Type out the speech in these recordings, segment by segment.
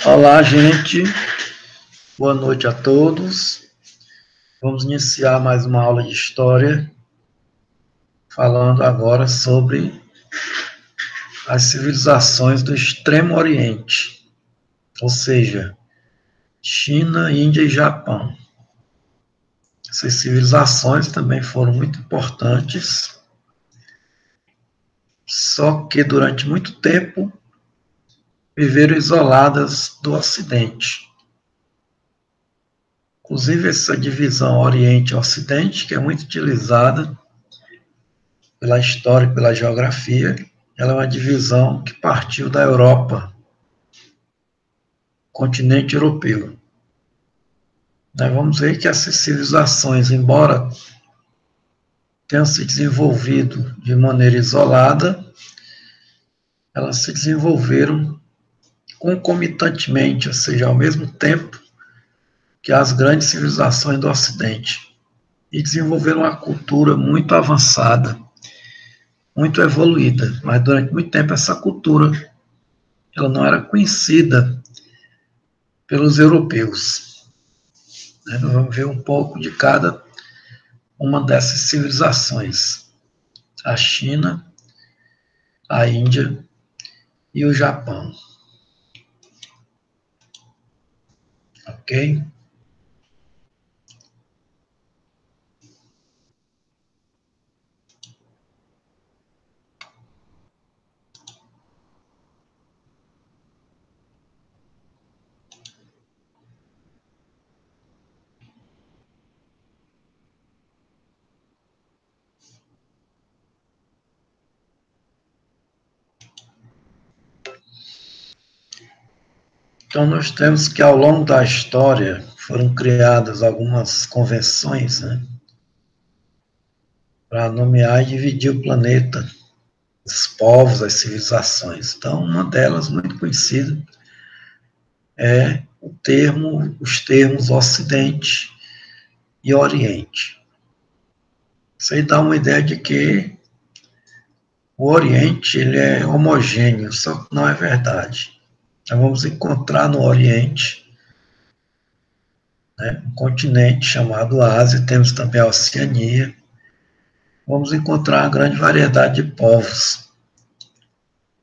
Olá, gente. Boa noite a todos. Vamos iniciar mais uma aula de história, falando agora sobre as civilizações do Extremo Oriente, ou seja, China, Índia e Japão. Essas civilizações também foram muito importantes, só que durante muito tempo viveram isoladas do Ocidente. Inclusive, essa divisão Oriente-Ocidente, que é muito utilizada pela história e pela geografia, ela é uma divisão que partiu da Europa, continente europeu. Nós vamos ver que essas civilizações, embora tenham se desenvolvido de maneira isolada, elas se desenvolveram concomitantemente, ou seja, ao mesmo tempo que as grandes civilizações do Ocidente, e desenvolveram uma cultura muito avançada, muito evoluída, mas durante muito tempo essa cultura ela não era conhecida pelos europeus. Nós vamos ver um pouco de cada uma dessas civilizações: a China, a Índia e o Japão. Ok? Então, nós temos que, ao longo da história, foram criadas algumas convenções, né, para nomear e dividir o planeta, os povos, as civilizações. Então, uma delas, muito conhecida, é os termos Ocidente e Oriente. Isso aí dá uma ideia de que o Oriente ele é homogêneo, só que não é verdade. Nós vamos encontrar no Oriente, né, um continente chamado Ásia, temos também a Oceania. Vamos encontrar uma grande variedade de povos.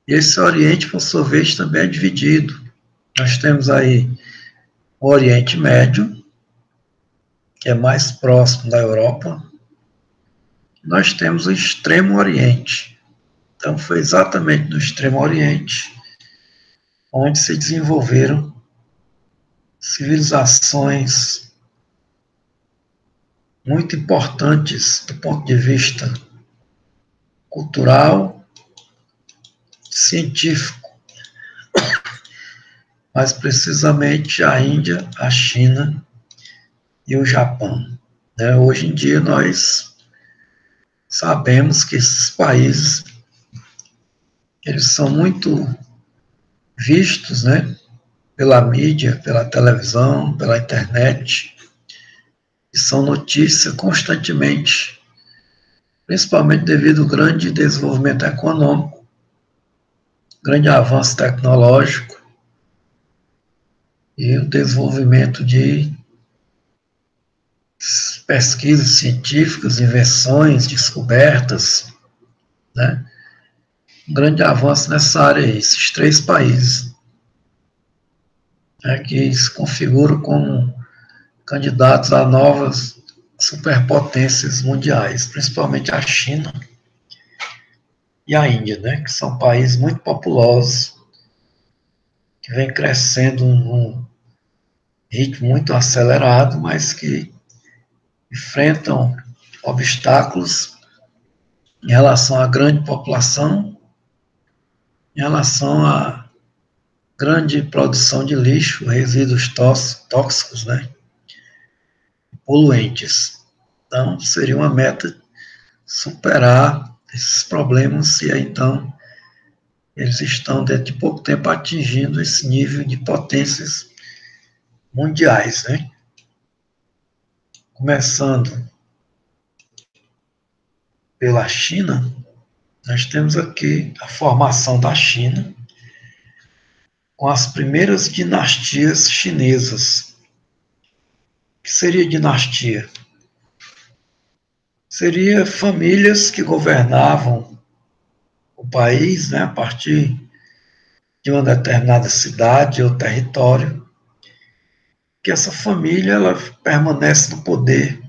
E esse Oriente, por sua vez, também é dividido. Nós temos aí o Oriente Médio, que é mais próximo da Europa. Nós temos o Extremo Oriente. Então, foi exatamente no Extremo Oriente onde se desenvolveram civilizações muito importantes do ponto de vista cultural, científico, mais precisamente a Índia, a China e o Japão. Hoje em dia nós sabemos que esses países eles são muito vistos, né, pela mídia, pela televisão, pela internet, e são notícia constantemente, principalmente devido ao grande desenvolvimento econômico, grande avanço tecnológico e o desenvolvimento de pesquisas científicas, invenções, descobertas, né? Um grande avanço nessa área aí, esses três países, né, que se configuram como candidatos a novas superpotências mundiais, principalmente a China e a Índia, né, que são países muito populosos, que vêm crescendo num ritmo muito acelerado, mas que enfrentam obstáculos em relação à grande população, em relação à grande produção de lixo, resíduos tóxicos, né, poluentes. Então, seria uma meta superar esses problemas e aí, então, eles estão, dentro de pouco tempo, atingindo esse nível de potências mundiais, né? Começando pela China, nós temos aqui a formação da China com as primeiras dinastias chinesas. O que seria dinastia? Seria famílias que governavam o país, né, a partir de uma determinada cidade ou território, que essa família ela permanece no poder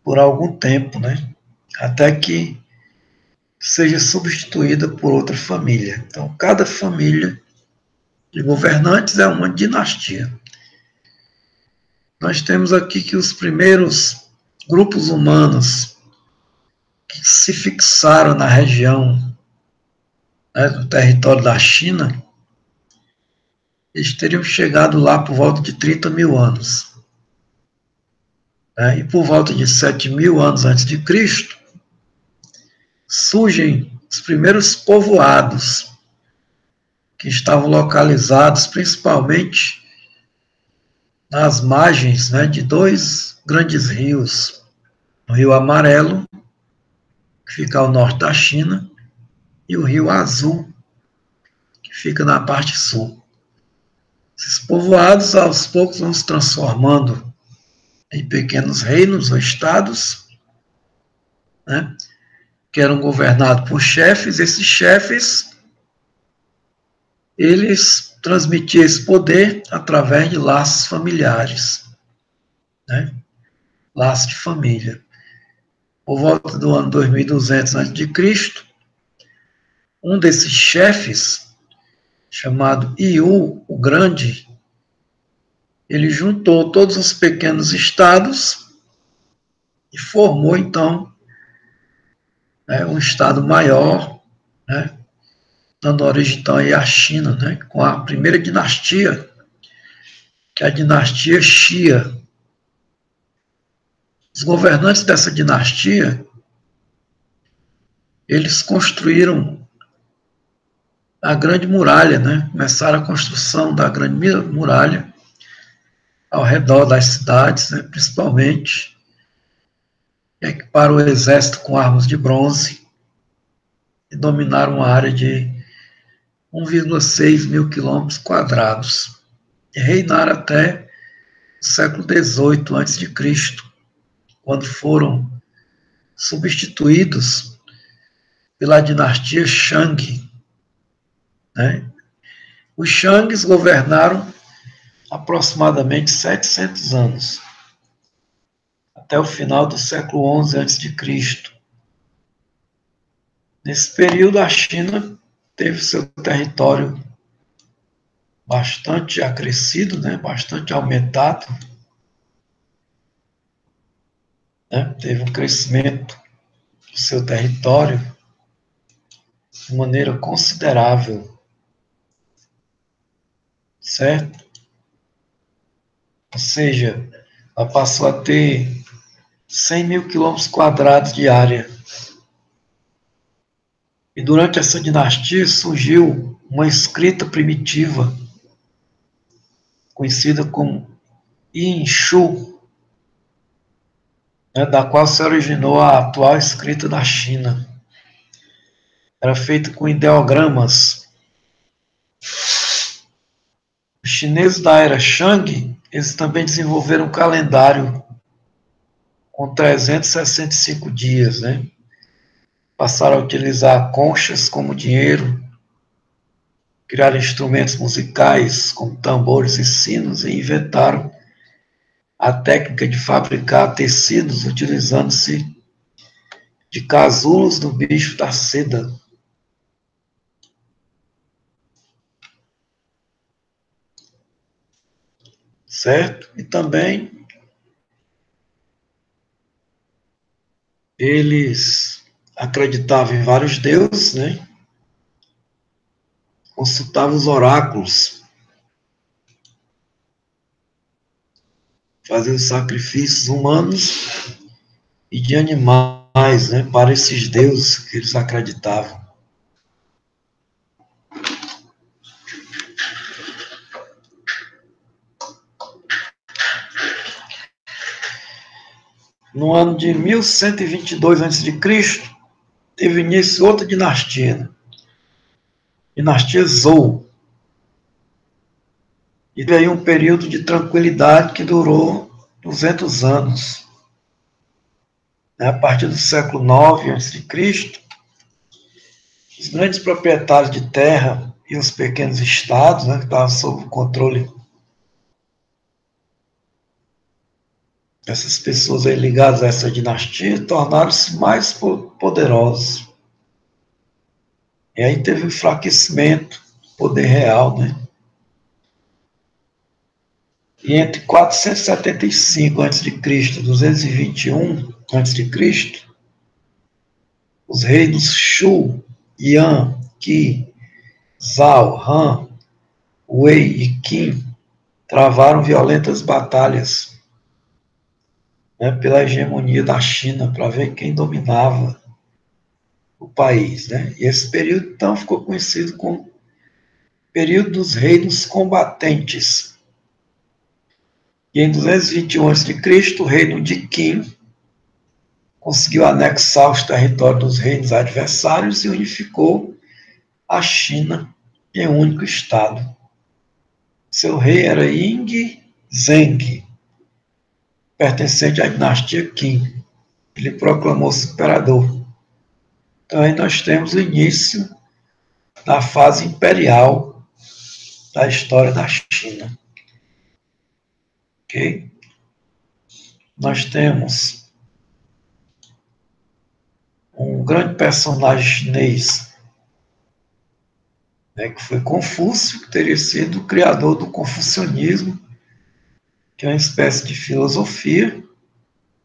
por algum tempo, né, até que seja substituída por outra família. Então, cada família de governantes é uma dinastia. Nós temos aqui que os primeiros grupos humanos que se fixaram na região, né, do território da China, eles teriam chegado lá por volta de 30 mil anos. Né, e por volta de 7 mil anos antes de Cristo, surgem os primeiros povoados, que estavam localizados principalmente nas margens, né, de dois grandes rios, o Rio Amarelo, que fica ao norte da China, e o Rio Azul, que fica na parte sul. Esses povoados, aos poucos, vão se transformando em pequenos reinos ou estados, né, que eram governados por chefes. Esses chefes, eles transmitiam esse poder através de laços familiares, né, laços de família. Por volta do ano 2200 a.C., um desses chefes, chamado Yu o Grande, ele juntou todos os pequenos estados e formou, então, né, um estado maior, né, dando origem, então, à China, né, com a primeira dinastia, que é a dinastia Xia. Os governantes dessa dinastia, eles construíram a Grande Muralha, né, começaram a construção da Grande Muralha ao redor das cidades, né, principalmente, equiparam o exército com armas de bronze e dominaram uma área de 1,6 mil quilômetros quadrados e reinaram até o século XVIII a.C., quando foram substituídos pela dinastia Shang. Né? Os Shangs governaram aproximadamente 700 anos, até o final do século XI a.C. Nesse período, a China teve seu território bastante acrescido, né, bastante aumentado, né, teve um crescimento do seu território de maneira considerável, certo? Ou seja, ela passou a ter 100 mil quilômetros quadrados de área. E durante essa dinastia surgiu uma escrita primitiva, conhecida como Yin Shu, né, da qual se originou a atual escrita da China. Era feita com ideogramas. Os chineses da era Shang, eles também desenvolveram um calendário com 365 dias, né? Passaram a utilizar conchas como dinheiro, criaram instrumentos musicais como tambores e sinos e inventaram a técnica de fabricar tecidos utilizando-se de casulos do bicho da seda. Certo? E também eles acreditavam em vários deuses, né? Consultavam os oráculos, faziam sacrifícios humanos e de animais, né, para esses deuses que eles acreditavam. No ano de 1122 a.C., teve início outra dinastia, dinastia Zhou. E veio um período de tranquilidade que durou 200 anos. A partir do século IX a.C., os grandes proprietários de terra e os pequenos estados, né, que estavam sob o controle dessas pessoas aí ligadas a essa dinastia, tornaram-se mais poderosos. E aí teve um enfraquecimento do poder real, né? E entre 475 a.C. e 221 a.C., os reinos Shu, Yan, Qi, Zhao, Han, Wei e Qin travaram violentas batalhas, né, pela hegemonia da China, para ver quem dominava o país. Né? E esse período, então, ficou conhecido como período dos reinos combatentes. E em 221 a.C., o reino de Qin conseguiu anexar os territórios dos reinos adversários e unificou a China em um único estado. Seu rei era Ying Zheng, pertencente à dinastia Qin. Ele proclamou-se imperador. Então aí nós temos o início da fase imperial da história da China. Ok? Nós temos um grande personagem chinês, né, que foi Confúcio, que teria sido o criador do confucionismo, que é uma espécie de filosofia,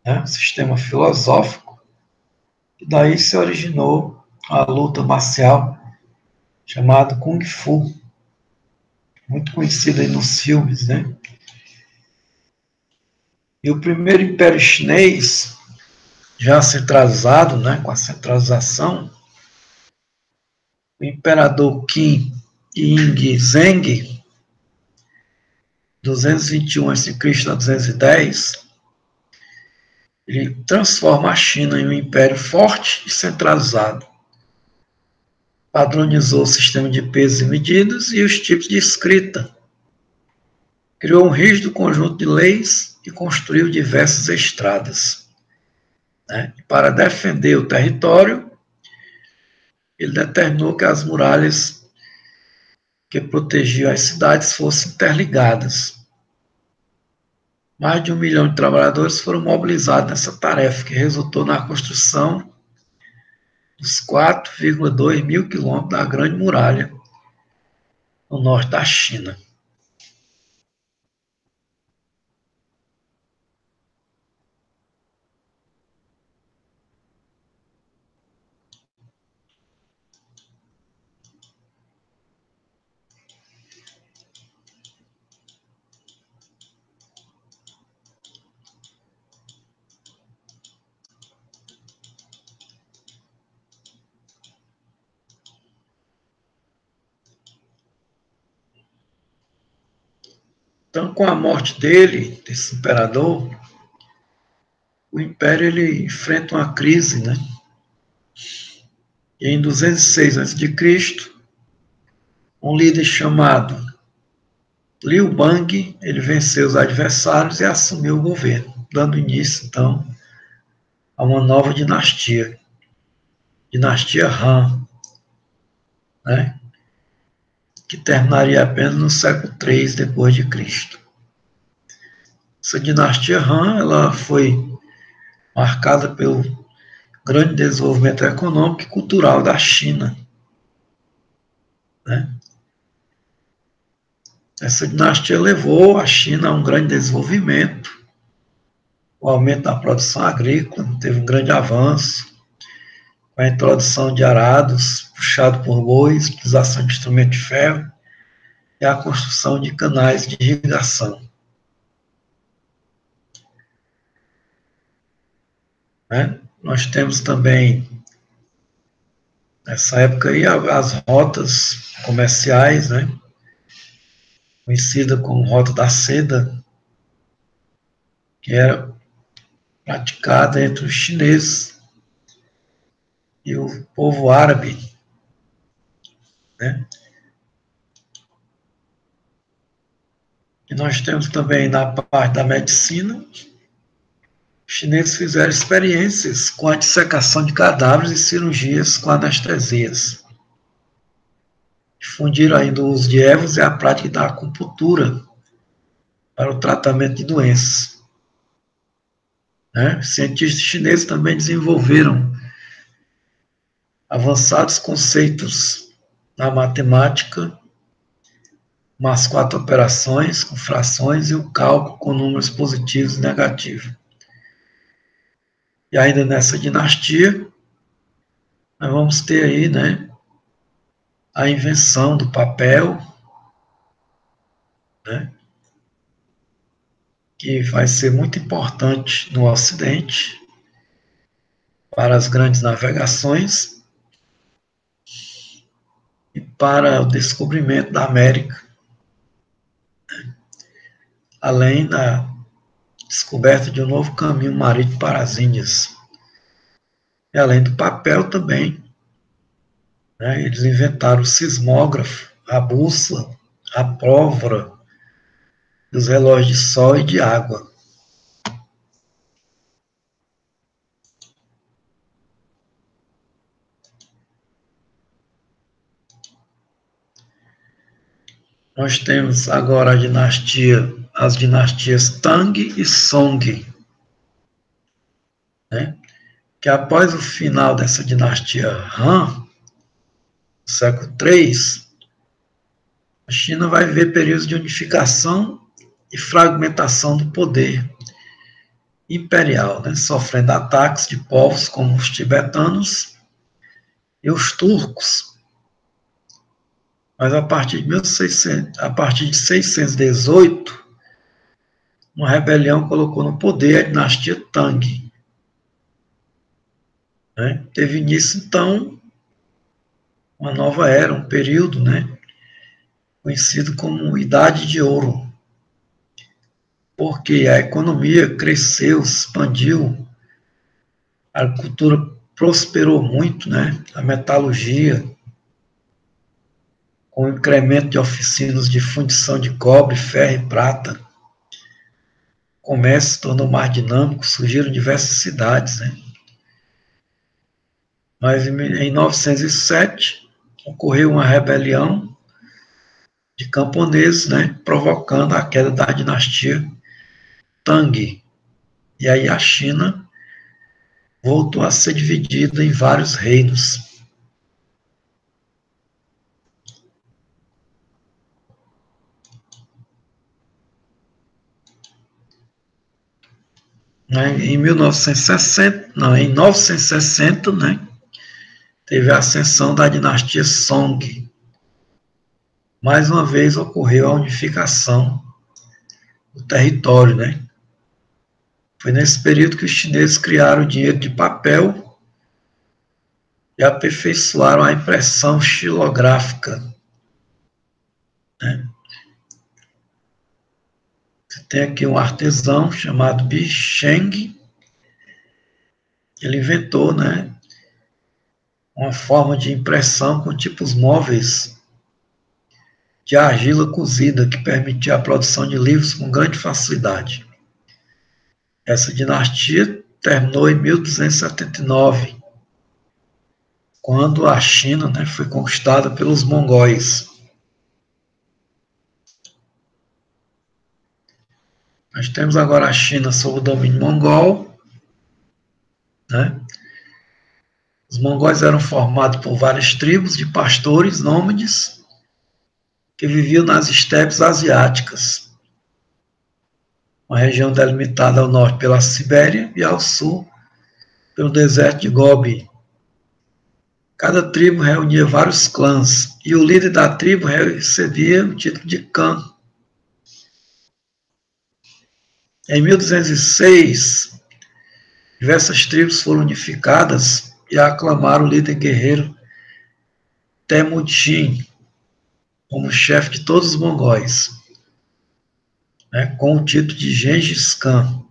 né, um sistema filosófico, e daí se originou a luta marcial chamada Kung Fu, muito conhecida aí nos filmes, né? E o primeiro império chinês, já centralizado, né, com a centralização, o imperador Qin Ying Zheng, 221 a.C. a 210, ele transforma a China em um império forte e centralizado. Padronizou o sistema de pesos e medidas e os tipos de escrita. Criou um rígido conjunto de leis e construiu diversas estradas. Né? Para defender o território, ele determinou que as muralhas que protegiam as cidades fossem interligadas. Mais de 1 milhão de trabalhadores foram mobilizados nessa tarefa, que resultou na construção dos 4,2 mil quilômetros da Grande Muralha, no norte da China. Então, com a morte dele, desse imperador, o império ele enfrenta uma crise, né? E em 206 a.C., um líder chamado Liu Bang, ele venceu os adversários e assumiu o governo, dando início, então, a uma nova dinastia, dinastia Han, né? Que terminaria apenas no século III depois de Cristo. Essa dinastia Han, ela foi marcada pelo grande desenvolvimento econômico e cultural da China, né? Essa dinastia levou a China a um grande desenvolvimento, o aumento da produção agrícola, teve um grande avanço, com a introdução de arados puxado por bois, utilização de instrumento de ferro e a construção de canais de irrigação. Né? Nós temos também, nessa época, aí, as rotas comerciais, né? Conhecida como Rota da Seda, que era praticada entre os chineses e o povo árabe, né? E nós temos também na parte da medicina, os chineses fizeram experiências com a dissecação de cadáveres e cirurgias com anestesias. Difundiram ainda o uso de ervas e a prática da acupuntura para o tratamento de doenças. Cientistas chineses também desenvolveram avançados conceitos na matemática, umas 4 operações com frações e o cálculo com números positivos e negativos. E ainda nessa dinastia, nós vamos ter aí, a invenção do papel, que vai ser muito importante no Ocidente para as grandes navegações e para o descobrimento da América, além da descoberta de um novo caminho marítimo para as Índias. E além do papel também, eles inventaram o sismógrafo, a bússola, a pólvora, os relógios de sol e de água. Nós temos agora as dinastias Tang e Song, que após o final dessa dinastia Han, no século III, a China vai viver períodos de unificação e fragmentação do poder imperial, sofrendo ataques de povos como os tibetanos e os turcos. Mas a partir de 618, uma rebelião colocou no poder a dinastia Tang. Teve início, então, uma nova era, um período, conhecido como Idade de Ouro, porque a economia cresceu, expandiu, a agricultura prosperou muito, a metalurgia, com o incremento de oficinas de fundição de cobre, ferro e prata. O comércio se tornou mais dinâmico, surgiram diversas cidades. Mas em 907, ocorreu uma rebelião de camponeses, provocando a queda da dinastia Tang. E aí a China voltou a ser dividida em vários reinos. Em 960, teve a ascensão da dinastia Song. Mais uma vez ocorreu a unificação do território, Foi nesse período que os chineses criaram o dinheiro de papel e aperfeiçoaram a impressão xilográfica. Você tem aqui um artesão chamado Bi Sheng. Ele inventou, uma forma de impressão com tipos móveis de argila cozida que permitia a produção de livros com grande facilidade. Essa dinastia terminou em 1279, quando a China foi conquistada pelos mongóis. Nós temos agora a China sob o domínio mongol. Os mongóis eram formados por várias tribos de pastores nômades que viviam nas estepes asiáticas, uma região delimitada ao norte pela Sibéria e ao sul pelo deserto de Gobi. Cada tribo reunia vários clãs, e o líder da tribo recebia o título de Khan. Em 1206, diversas tribos foram unificadas e aclamaram o líder guerreiro Temujin como chefe de todos os mongóis, com o título de Gengis Khan.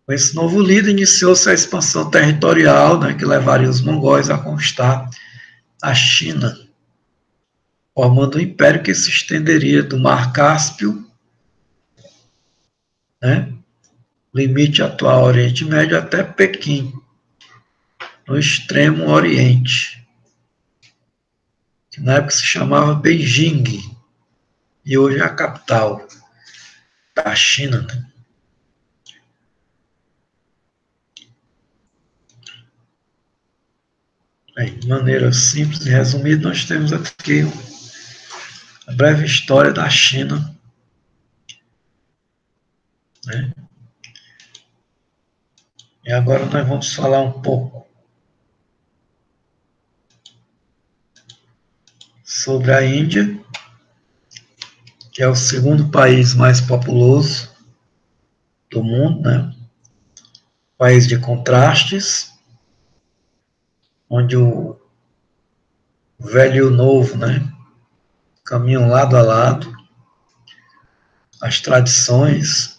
Com esse novo líder, iniciou-se a expansão territorial, que levaria os mongóis a conquistar a China. formando um império que se estenderia do Mar Cáspio, né, limite atual Oriente Médio, até Pequim, no extremo Oriente, que na época se chamava Beijing, e hoje é a capital da China, né? Bem, de maneira simples e resumida, nós temos aqui a breve história da China, né? E agora nós vamos falar um pouco sobre a Índia, que é o segundo país mais populoso do mundo, né? País de contrastes, onde o velho e o novo, né, caminham lado a lado, as tradições,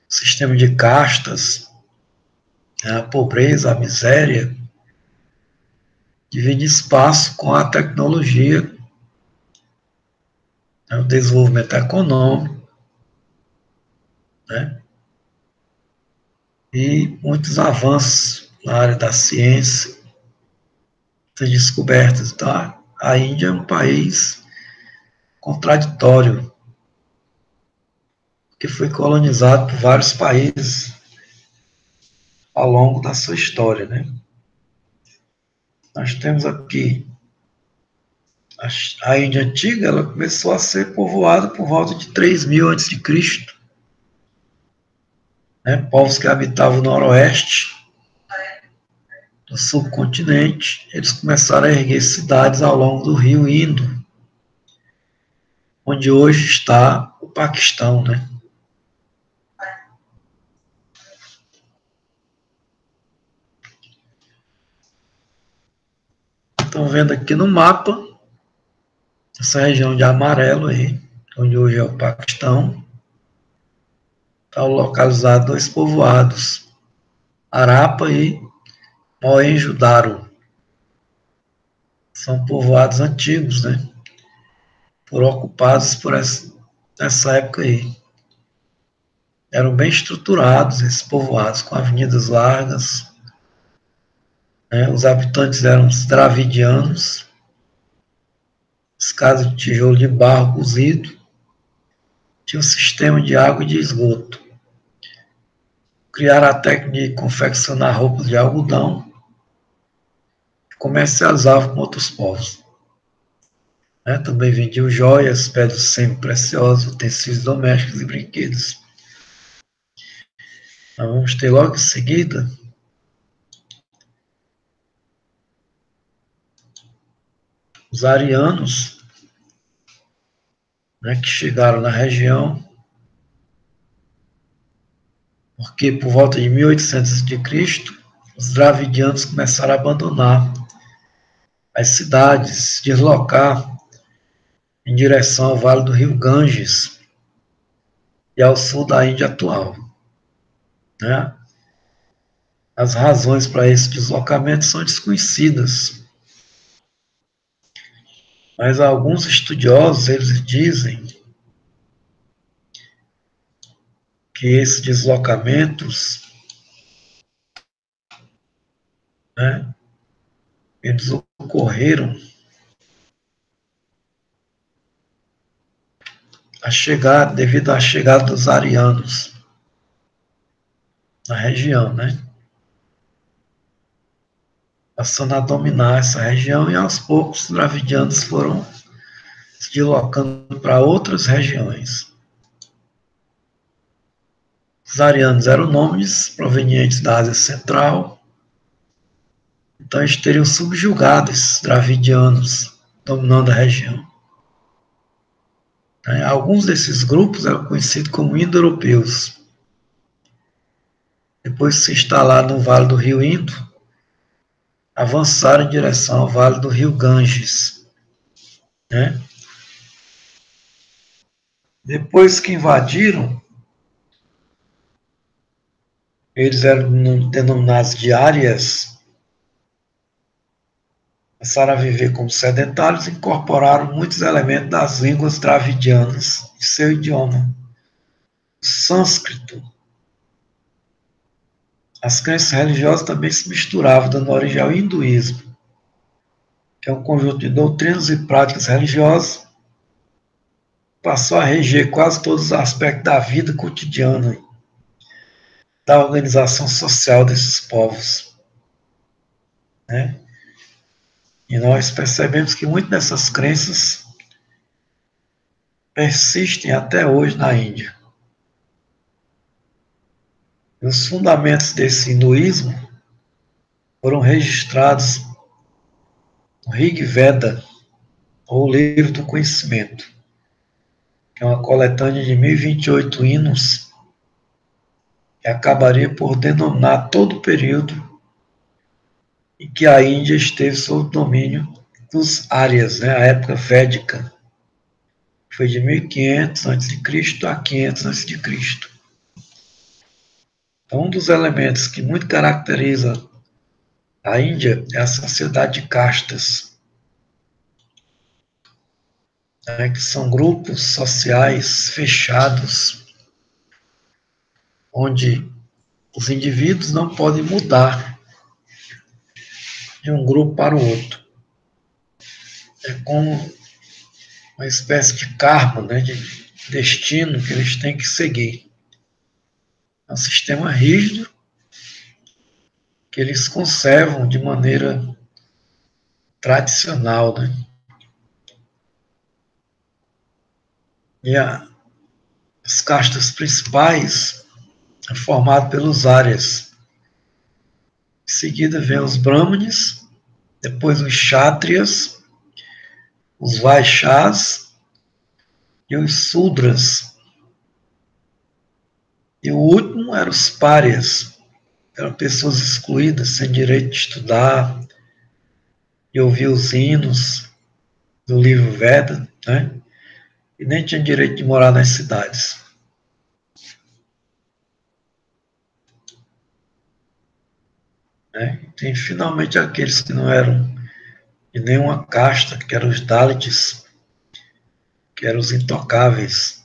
o sistema de castas, a pobreza, a miséria, divide espaço com a tecnologia, né, o desenvolvimento econômico, né, e muitos avanços na área da ciência, muitas descobertas. Então, a Índia é um país contraditório, que foi colonizado por vários países ao longo da sua história, né? Nós temos aqui a Índia antiga, ela começou a ser povoada por volta de 3000 a.C., né? Povos que habitavam o noroeste do subcontinente, eles começaram a erguer cidades ao longo do rio Indo, onde hoje está o Paquistão, né? Estão vendo aqui no mapa, essa região de amarelo aí, onde hoje é o Paquistão, está localizado dois povoados, Harappa e Mohenjo-Daro. São povoados antigos, né? Foram ocupados por essa época aí. Eram bem estruturados esses povoados, com avenidas largas, né? Os habitantes eram os dravidianos, as casas de tijolo de barro cozido, tinha um sistema de água e de esgoto. Criaram a técnica de confeccionar roupas de algodão e comercializavam com outros povos. Né? Também vendiam joias, pedras semi-preciosas, utensílios domésticos e brinquedos. Nós vamos ter logo em seguida os arianos, né, que chegaram na região, porque por volta de 1800 a.C., os dravidianos começaram a abandonar as cidades, se deslocar em direção ao vale do rio Ganges e ao sul da Índia atual. Né? As razões para esse deslocamento são desconhecidas, mas alguns estudiosos eles dizem que esses deslocamentos, né, eles ocorreram devido à chegada dos arianos na região, né? Passando a dominar essa região e aos poucos os dravidianos foram se deslocando para outras regiões. Os arianos eram nomes provenientes da Ásia Central, então eles teriam subjugado esses dravidianos, dominando a região. Alguns desses grupos eram conhecidos como indo-europeus. Depois de se instalar no Vale do Rio Indo, avançaram em direção ao Vale do Rio Ganges. Né? Depois que invadiram, eles eram denominados de árias, Começaram a viver como sedentários e incorporaram muitos elementos das línguas dravidianas em seu idioma. O sânscrito. As crenças religiosas também se misturavam, dando origem ao hinduísmo, que é um conjunto de doutrinas e práticas religiosas, passou a reger quase todos os aspectos da vida cotidiana, da organização social desses povos, né? E nós percebemos que muitas dessas crenças persistem até hoje na Índia. E os fundamentos desse hinduísmo foram registrados no Rig Veda, ou Livro do Conhecimento, que é uma coletânea de 1028 hinos, que acabaria por denominar todo o período em que a Índia esteve sob o domínio dos Árias, né, a época védica. Foi de 1500 a.C. a 500 a.C. Então, um dos elementos que muito caracteriza a Índia é a sociedade de castas, né, que são grupos sociais fechados, onde os indivíduos não podem mudar de um grupo para o outro. É como uma espécie de karma, né, de destino que eles têm que seguir. É um sistema rígido que eles conservam de maneira tradicional, né? E as castas principais é formado pelos Árias. Em seguida vem os Brahmanes, depois os Kshatriyas, os Vaishyas e os Sudras. E o último eram os Párias, eram pessoas excluídas, sem direito de estudar e ouvir os hinos do livro Veda, né? E nem tinha direito de morar nas cidades. Né? Tem finalmente aqueles que não eram de nenhuma casta, que eram os Dalits, que eram os intocáveis.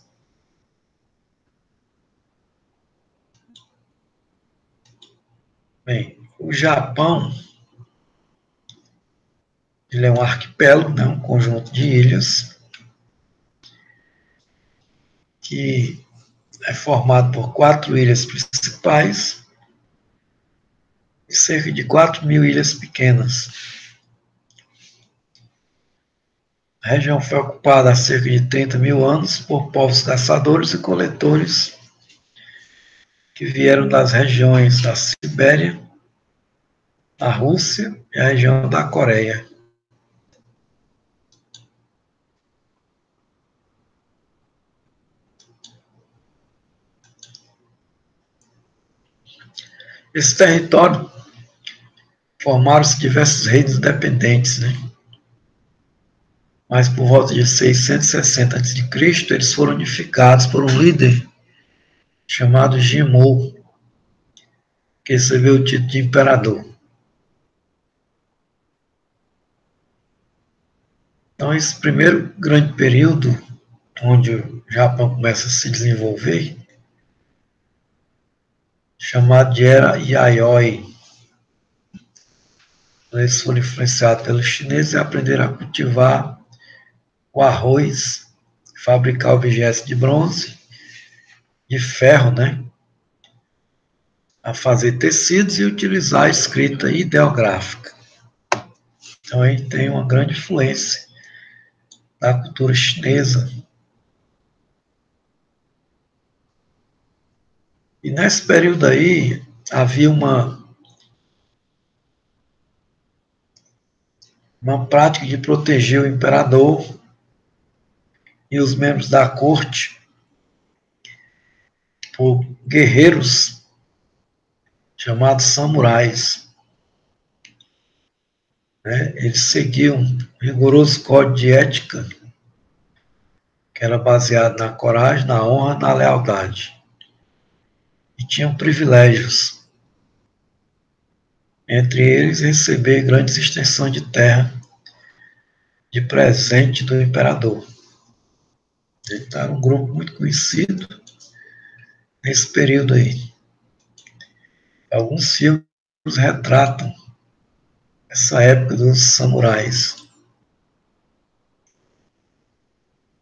Bem, o Japão, ele é um arquipélago, né, um conjunto de ilhas, que é formado por 4 ilhas principais e cerca de 4.000 ilhas pequenas. A região foi ocupada há cerca de 30.000 anos por povos caçadores e coletores que vieram das regiões da Sibéria, da Rússia e a região da Coreia. Esse território formaram-se diversos reinos independentes, né? Mas por volta de 660 a.C., eles foram unificados por um líder chamado Jimmu, que recebeu o título de imperador. Então, esse primeiro grande período, onde o Japão começa a se desenvolver, chamado de Era Yayoi. Eles foram influenciados pelos chineses e aprenderam a cultivar o arroz, fabricar objetos de bronze, de ferro, né? A fazer tecidos e utilizar a escrita ideográfica. Então, aí tem uma grande influência da cultura chinesa. E nesse período aí, havia uma prática de proteger o imperador e os membros da corte por guerreiros chamados samurais. Né? Eles seguiam um rigoroso código de ética que era baseado na coragem, na honra, na lealdade. E tinham privilégios, entre eles receber grandes extensões de terra de presente do imperador. Então, era um grupo muito conhecido nesse período aí. Alguns filmes retratam essa época dos samurais.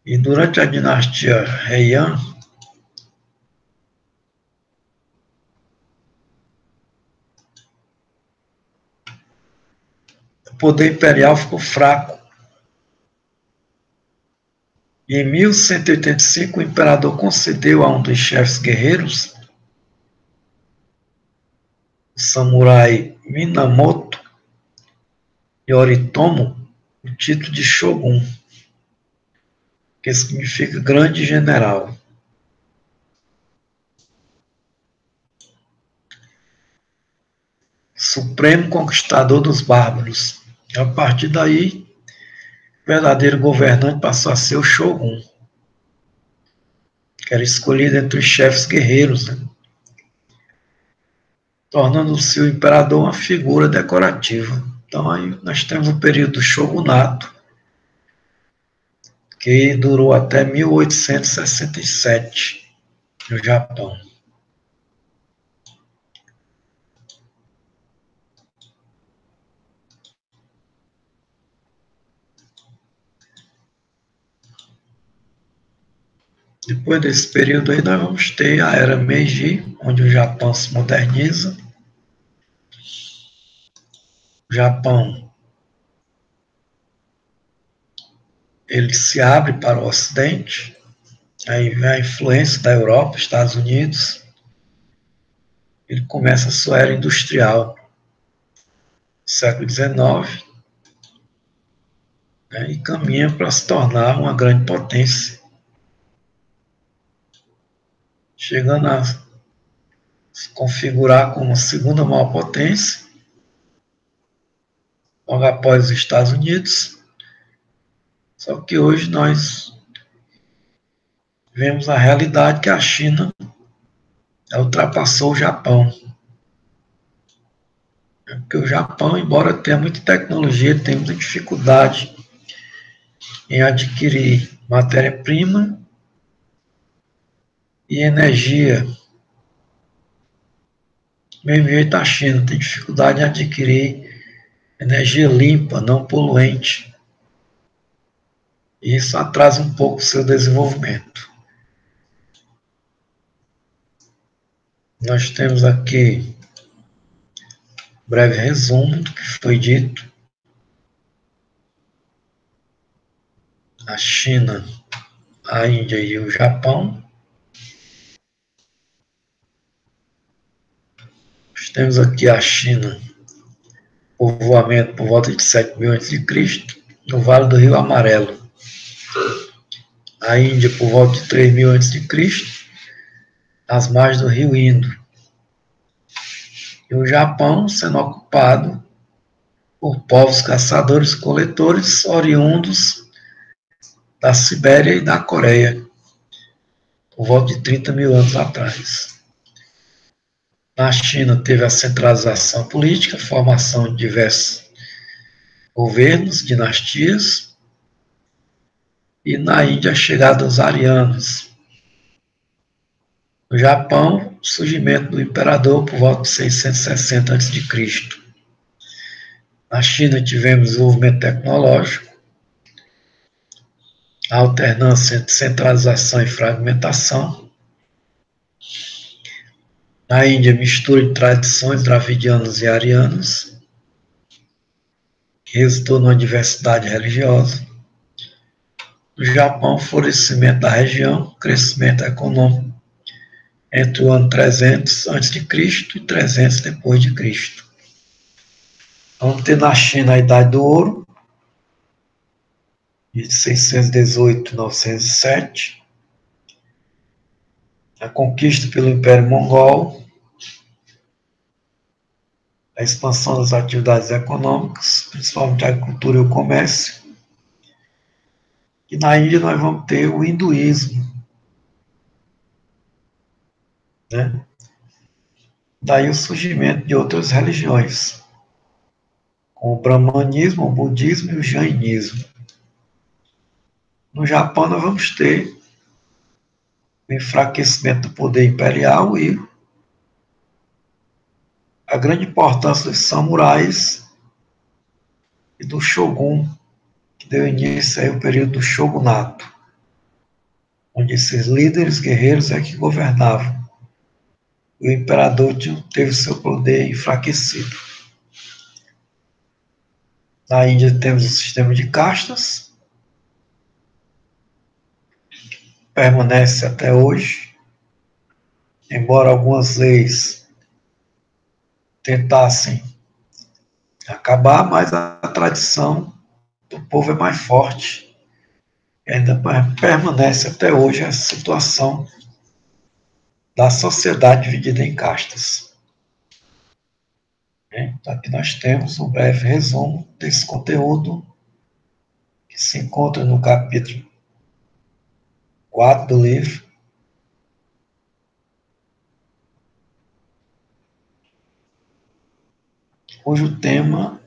E durante a dinastia Heian, o poder imperial ficou fraco. E em 1185, o imperador concedeu a um dos chefes guerreiros, o samurai Minamoto Yoritomo, o título de Shogun, que significa grande general. Supremo conquistador dos bárbaros. A partir daí, o verdadeiro governante passou a ser o Shogun, que era escolhido entre os chefes guerreiros, né? Tornando-se o imperador uma figura decorativa. Então aí nós temos o período do shogunato, que durou até 1867 no Japão. Depois desse período aí, nós vamos ter a Era Meiji, onde o Japão se moderniza. O Japão, ele se abre para o Ocidente, aí vem a influência da Europa, Estados Unidos. Ele começa a sua era industrial, século XIX, né, e caminha para se tornar uma grande potência, chegando a se configurar como a segunda maior potência, logo após os Estados Unidos. Só que hoje nós vemos a realidade que a China ultrapassou o Japão. Porque o Japão, embora tenha muita tecnologia, tem muita dificuldade em adquirir matéria-prima e energia. Mesmo jeito a China tem dificuldade em adquirir energia limpa, não poluente. E isso atrasa um pouco o seu desenvolvimento. Nós temos aqui um breve resumo do que foi dito. A China, a Índia e o Japão. Nós temos aqui a China, povoamento por volta de 7.000 a.C., no Vale do Rio Amarelo. A Índia por volta de 3.000 a.C., nas margens do Rio Indo. E o Japão sendo ocupado por povos caçadores-coletores oriundos da Sibéria e da Coreia, por volta de 30.000 anos atrás. Na China teve a centralização política, formação de diversos governos, dinastias, e na Índia a chegada dos arianos. No Japão, o surgimento do imperador por volta de 660 a.C. Na China tivemos desenvolvimento tecnológico, a alternância entre centralização e fragmentação. Na Índia, mistura de tradições dravidianas e arianas, que resultou numa diversidade religiosa. No Japão, florescimento da região, crescimento econômico entre o ano 300 a.C. e 300 depois de Cristo. Vamos ter na China a Idade do Ouro, de 618 a 907, a conquista pelo Império Mongol, a expansão das atividades econômicas, principalmente a agricultura e o comércio. E na Índia nós vamos ter o hinduísmo, né? Daí o surgimento de outras religiões, como o brahmanismo, o budismo e o jainismo. No Japão, nós vamos ter o enfraquecimento do poder imperial e a grande importância dos samurais e do shogun, que deu início aí ao período do shogunato, onde esses líderes guerreiros é que governavam. O imperador teve seu poder enfraquecido. Na Índia temos o sistema de castas, permanece até hoje, embora algumas leis tentassem acabar, mas a tradição do povo é mais forte. E ainda permanece até hoje a situação da sociedade dividida em castas. Então, aqui nós temos um breve resumo desse conteúdo que se encontra no capítulo 4 do livro, cujo tema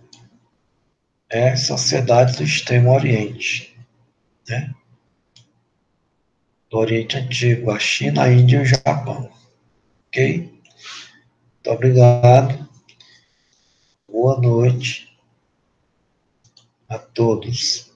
é Sociedade do Extremo Oriente, né? Do Oriente Antigo, a China, a Índia e o Japão. Ok? Muito obrigado. Boa noite a todos.